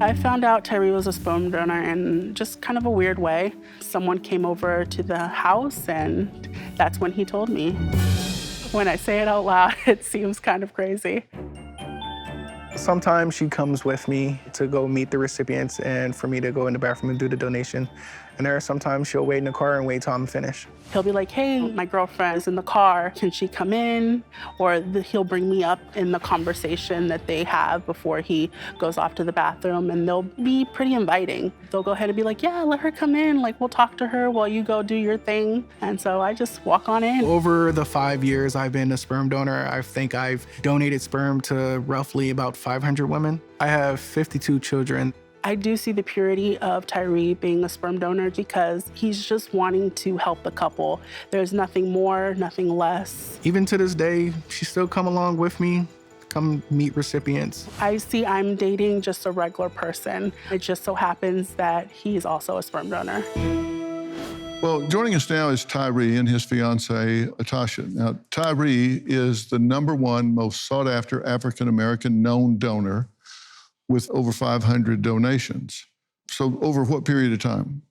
I found out Tyree was a sperm donor in just kind of a weird way. Someone came over to the house, and that's when he told me. When I say it out loud, it seems kind of crazy. Sometimes she comes with me to go meet the recipients and for me to go in the bathroom and do the donation. And there are sometimes she'll wait in the car and wait till I'm finished. He'll be like, hey, my girlfriend is in the car. Can she come in? Or he'll bring me up in the conversation that they have before he goes off to the bathroom, and they'll be pretty inviting. They'll go ahead and be like, yeah, let her come in. Like, we'll talk to her while you go do your thing. And so I just walk on in. Over the 5 years I've been a sperm donor, I think I've donated sperm to roughly about 500 women. I have 52 children. I do see the purity of Tyree being a sperm donor because he's just wanting to help the couple. There's nothing more, nothing less. Even to this day, she still come along with me, come meet recipients. I see I'm dating just a regular person. It just so happens that he's also a sperm donor. Well, joining us now is Tyree and his fiancée, Tasha. Now, Tyree is the #1 most sought-after African-American known donor with over 500 donations. So over what period of time?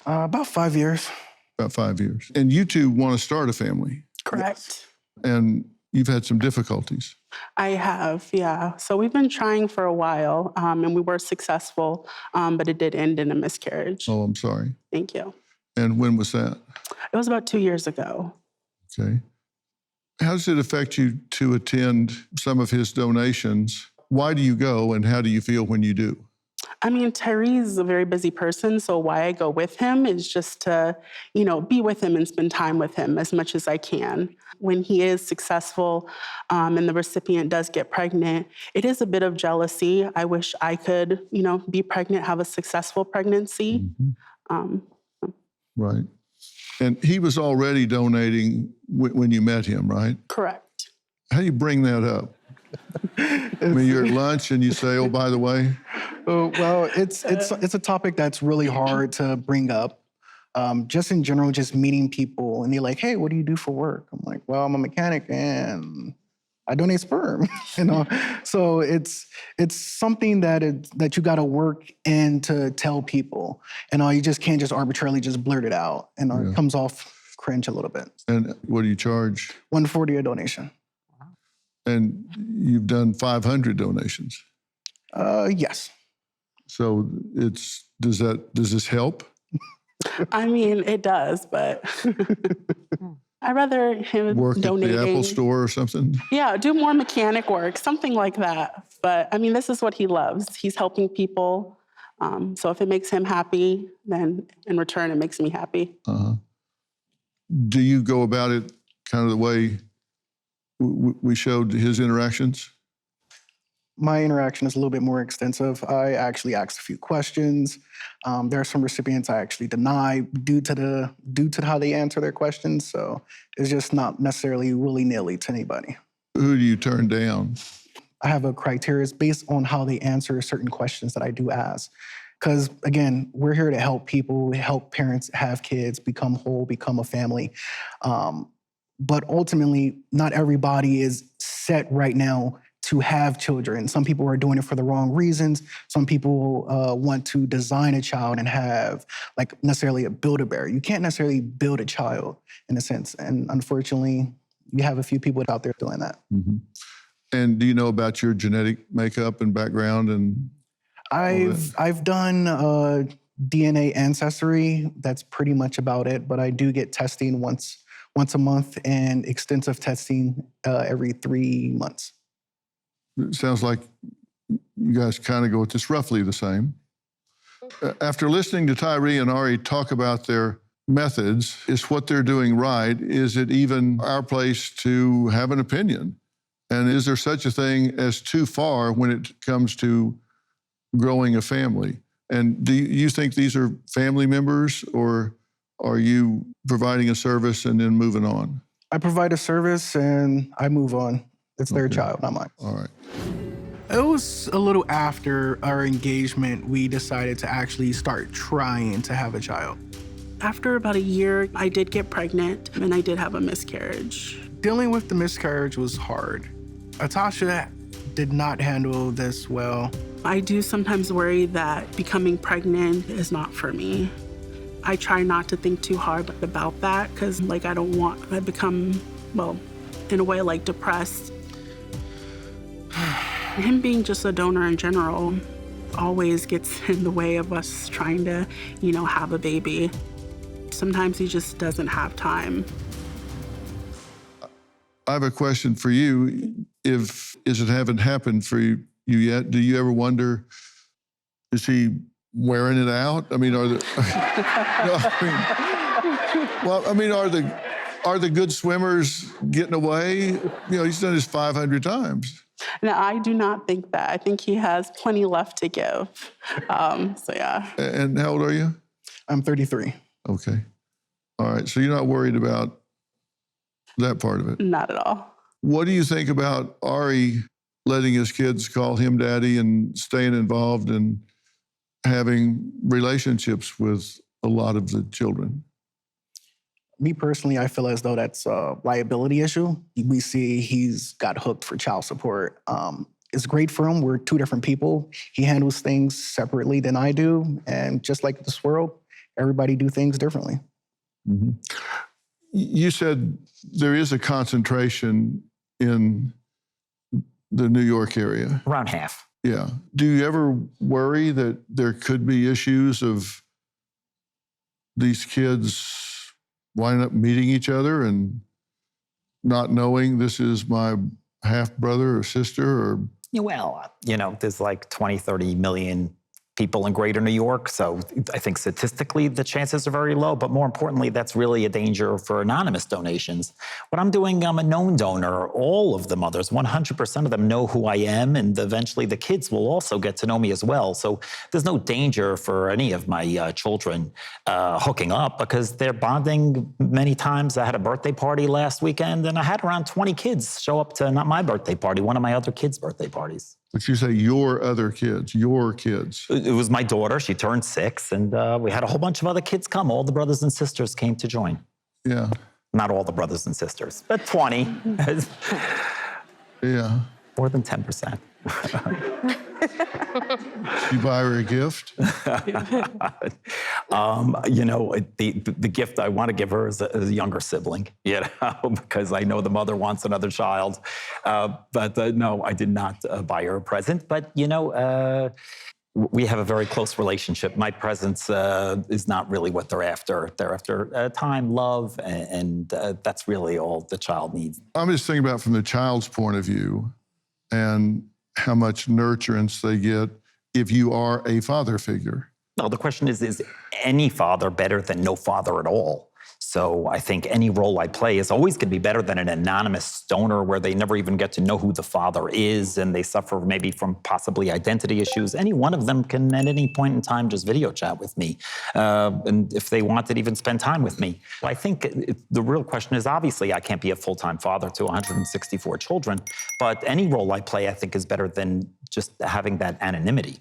About 5 years. About 5 years. And you two want to start a family. Correct. And you've had some difficulties. I have, yeah. So we've been trying for a while, and we were successful, but it did end in a miscarriage. Oh, I'm sorry. Thank you. And when was that? It was about 2 years ago. Okay. How does it affect you to attend some of his donations? Why do you go, and how do you feel when you do? I mean, Tyree's a very busy person, so why I go with him is just to, be with him and spend time with him as much as I can. When he is successful and the recipient does get pregnant, it is a bit of jealousy. I wish I could, be pregnant, have a successful pregnancy. Mm-hmm. Right. And he was already donating when you met him, right? Correct. How do you bring that up? I mean, you're at lunch and you say, oh, by the way? Well, it's a topic that's really hard to bring up. Just in general, just meeting people and they're like, hey, what do you do for work? I'm like, well, I'm a mechanic and I donate sperm, So it's something that you got to work in to tell people. And you just can't just arbitrarily just blurt it out. And it comes off cringe a little bit. And what do you charge? $140 a donation. And you've done 500 donations? Yes. So does this help? I mean, it does, but I'd rather him work donating. At the Apple store or something? Yeah, do more mechanic work, something like that. But I mean, this is what he loves. He's helping people. So if it makes him happy, then in return, it makes me happy. Uh-huh. Do you go about it kind of the way we showed his interactions? My interaction is a little bit more extensive. I actually asked a few questions. There are some recipients I actually deny due to how they answer their questions. So it's just not necessarily willy-nilly to anybody. Who do you turn down? I have a criteria based on how they answer certain questions that I do ask. Because again, we're here to help people, help parents have kids, become whole, become a family. But ultimately, not everybody is set right now to have children. Some people are doing it for the wrong reasons. Some people want to design a child and have necessarily a Build-A-Bear. You can't necessarily build a child in a sense. And unfortunately, you have a few people out there doing that. Mm-hmm. And do you know about your genetic makeup and background? And I've done DNA ancestry. That's pretty much about it. But I do get testing once a month and extensive testing every 3 months. It sounds like you guys kind of go with this roughly the same. After listening to Tyree and Ari talk about their methods, is what they're doing right? Is it even our place to have an opinion? And is there such a thing as too far when it comes to growing a family? And do you think these are family members, or are you providing a service and then moving on? I provide a service and I move on. It's their child, not mine. All right. It was a little after our engagement, we decided to actually start trying to have a child. After about a year, I did get pregnant and I did have a miscarriage. Dealing with the miscarriage was hard. Tasha did not handle this well. I do sometimes worry that becoming pregnant is not for me. I try not to think too hard about that because, like, I don't want to become, well, in a way, like, depressed. Him being just a donor in general always gets in the way of us trying to, have a baby. Sometimes he just doesn't have time. I have a question for you. If it haven't happened for you yet, do you ever wonder, is he wearing it out? I mean, are the good swimmers getting away? He's done this 500 times. No, I do not think that. I think he has plenty left to give. So, yeah. And how old are you? I'm 33. Okay. All right. So you're not worried about that part of it? Not at all. What do you think about Ari letting his kids call him daddy and staying involved and having relationships with a lot of the children? Me personally, I feel as though that's a liability issue. We see he's got hooked for child support. It's great for him. We're two different people. He handles things separately than I do. And just like this world, everybody do things differently. Mm-hmm. You said there is a concentration in the New York area. Around half. Yeah. Do you ever worry that there could be issues of these kids winding up meeting each other and not knowing this is my half brother or sister? Or Well, there's like 20, 30 million people in greater New York. So I think statistically the chances are very low, but more importantly, that's really a danger for anonymous donations. What I'm doing, I'm a known donor. All of the mothers, 100% of them know who I am, and eventually the kids will also get to know me as well. So there's no danger for any of my children hooking up because they're bonding many times. I had a birthday party last weekend and I had around 20 kids show up to not my birthday party, one of my other kids' birthday parties. But you say your other kids, your kids. It was my daughter. She turned 6, and we had a whole bunch of other kids come. All the brothers and sisters came to join. Yeah. Not all the brothers and sisters, but 20. Yeah. More than 10%. You buy her a gift? The gift I want to give her is a younger sibling, because I know the mother wants another child. But no, I did not buy her a present. But, we have a very close relationship. My presence is not really what they're after. They're after time, love, and that's really all the child needs. I'm just thinking about from the child's point of view and how much nurturance they get if you are a father figure. No, the question is any father better than no father at all? So I think any role I play is always going to be better than an anonymous donor where they never even get to know who the father is and they suffer maybe from possibly identity issues. Any one of them can at any point in time just video chat with me. And if they wanted, even spend time with me. I think the real question is, obviously I can't be a full-time father to 164 children, but any role I play I think is better than just having that anonymity.